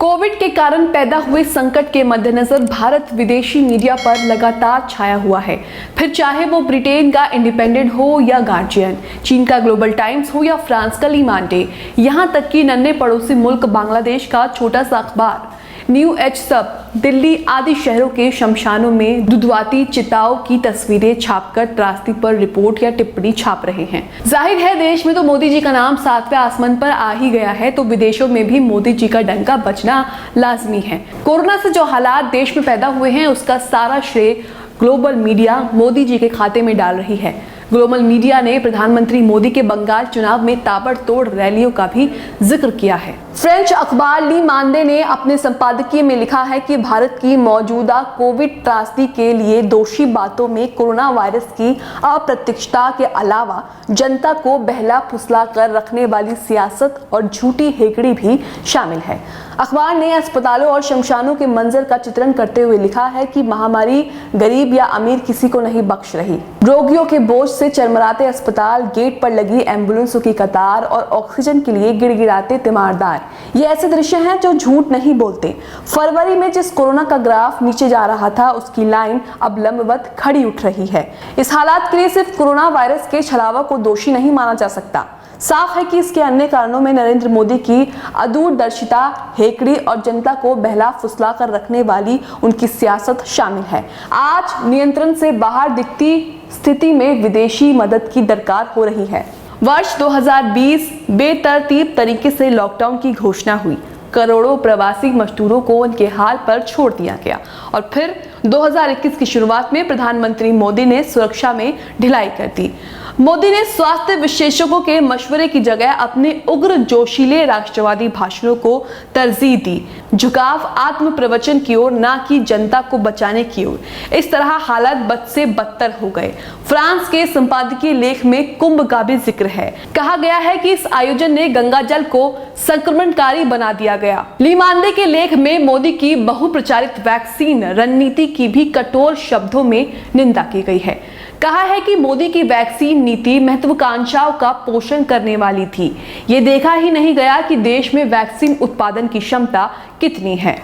Covid के कारण पैदा हुए संकट के मद्देनजर भारत विदेशी मीडिया पर लगातार छाया हुआ है। फिर चाहे वो ब्रिटेन का इंडिपेंडेंट हो या गार्जियन, चीन का ग्लोबल टाइम्स हो या फ्रांस का ली मांडे, यहाँ तक कि नन्हे पड़ोसी मुल्क बांग्लादेश का छोटा सा अखबार न्यू एज सब दिल्ली आदि शहरों के शमशानों में दुधवाती चिताओं की तस्वीरें छापकर त्रासदी पर रिपोर्ट या टिप्पणी छाप रहे हैं। जाहिर है देश में तो मोदी जी का नाम 7वें आसमान पर आ ही गया है, तो विदेशों में भी मोदी जी का डंका बजना लाजमी है। कोरोना से जो हालात देश में पैदा हुए हैं उसका सारा श्रेय ग्लोबल मीडिया मोदी जी के खाते में डाल रही है। ग्लोबल मीडिया ने प्रधानमंत्री मोदी के बंगाल चुनाव में ताबड़तोड़ रैलियों का भी जिक्र किया है। फ्रेंच अखबार ली मांडे ने अपने संपादकीय में लिखा है कि भारत की मौजूदा कोविड त्रासदी के लिए दोषी बातों में कोरोना वायरस की अप्रत्यक्षता के अलावा जनता को बहला फुसला कर रखने वाली सियासत और झूठी हेकड़ी भी शामिल है। अखबार ने अस्पतालों और शमशानों के मंजर का चित्रण करते हुए लिखा है कि महामारी गरीब या अमीर किसी को नहीं बख्श रही। रोगियों के बोझ से चरमराते अस्पताल, गेट पर लगी एम्बुलेंसों की कतार और ऑक्सीजन के लिए गिड़गिड़ाते तीमारदार, ये ऐसे दृश्य हैं जो झूठ नहीं बोलते। फरवरी में जिस कोरोना का ग्राफ नीचे जा रहा था उसकी लाइन अब लंबवत खड़ी उठ रही है। इस हालात के लिए सिर्फ कोरोना वायरस के छलावा को दोषी नहीं माना जा सकता। साफ है कि इसके अन्य कारणों में नरेंद्र मोदी की अदूरदर्शिता, हेकड़ी और जनता को बहला फुसला कर रखने वाली उनकी सियासत शामिल है। आज नियंत्रण से बाहर दिखती स्थिति में विदेशी मदद की दरकार हो रही है। वर्ष 2020 बेतरतीब तरीके से लॉकडाउन की घोषणा हुई। करोड़ों प्रवासी मजदूरों को उनके हाल पर छोड़ दिया गया और फिर 2021 की शुरुआत में प्रधानमंत्री मोदी ने सुरक्षा में ढिलाई कर दी। मोदी ने स्वास्थ्य विशेषज्ञों के मशवरे की जगह अपने उग्र जोशीले राष्ट्रवादी भाषणों को तरजीह दी। झुकाव आत्म प्रवचन की ओर, ना कि जनता को बचाने की ओर। इस तरह हालात बद से बदतर हो गए। फ्रांस के संपादकीय लेख में कुंभ का भी जिक्र है। कहा गया है कि इस आयोजन ने गंगा जल को संक्रमणकारी बना दिया गया। ली मांडे के लेख में मोदी की बहुप्रचारित वैक्सीन रणनीति की भी कठोर शब्दों में निंदा की गई है। कहा है कि मोदी की वैक्सीन नीति महत्वाकांक्षाओं का पोषण करने वाली थी। ये देखा ही नहीं गया कि देश में वैक्सीन उत्पादन की क्षमता कितनी है।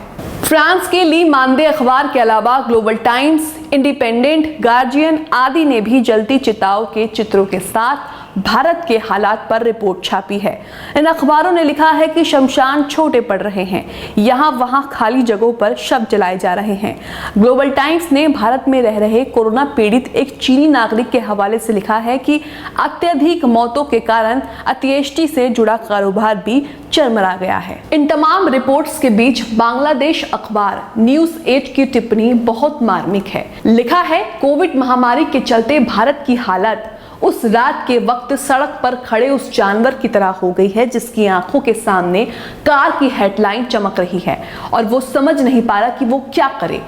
फ्रांस के ली मांडे अखबार के अलावा ग्लोबल टाइम्स, इंडिपेंडेंट, गार्जियन आदि ने भी जलती चिताओं के चित्रों के साथ भारत के हालात पर रिपोर्ट छापी है। इन अखबारों ने लिखा है कि शमशान छोटे पड़ रहे हैं, यहाँ वहाँ खाली जगहों पर शव जलाए जा रहे हैं। ग्लोबल टाइम्स ने भारत में रह रहे कोरोना पीड़ित एक चीनी नागरिक के हवाले से लिखा है कि अत्यधिक मौतों के कारण अंत्येष्टि से जुड़ा कारोबार भी चरमरा गया है। इन तमाम रिपोर्ट्स के बीच बांग्लादेश अखबार न्यूज 8 की टिप्पणी बहुत मार्मिक है। लिखा है, कोविड महामारी के चलते भारत की हालत उस रात के वक्त सड़क पर खड़े उस जानवर की तरह हो गई है जिसकी आंखों के सामने कार की हेडलाइन चमक रही है और वो समझ नहीं पा रहा कि वो क्या करे।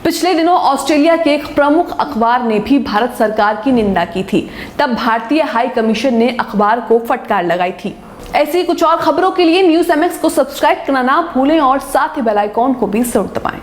पिछले दिनों ऑस्ट्रेलिया के एक प्रमुख अखबार ने भी भारत सरकार की निंदा की थी। तब भारतीय हाई कमीशन ने अखबार को फटकार लगाई थी। ऐसी कुछ और खबरों के लिए न्यूज़ MX को सब्सक्राइब करना ना भूलें और साथ ही बेल आइकॉन को भी जरूर दबाएं।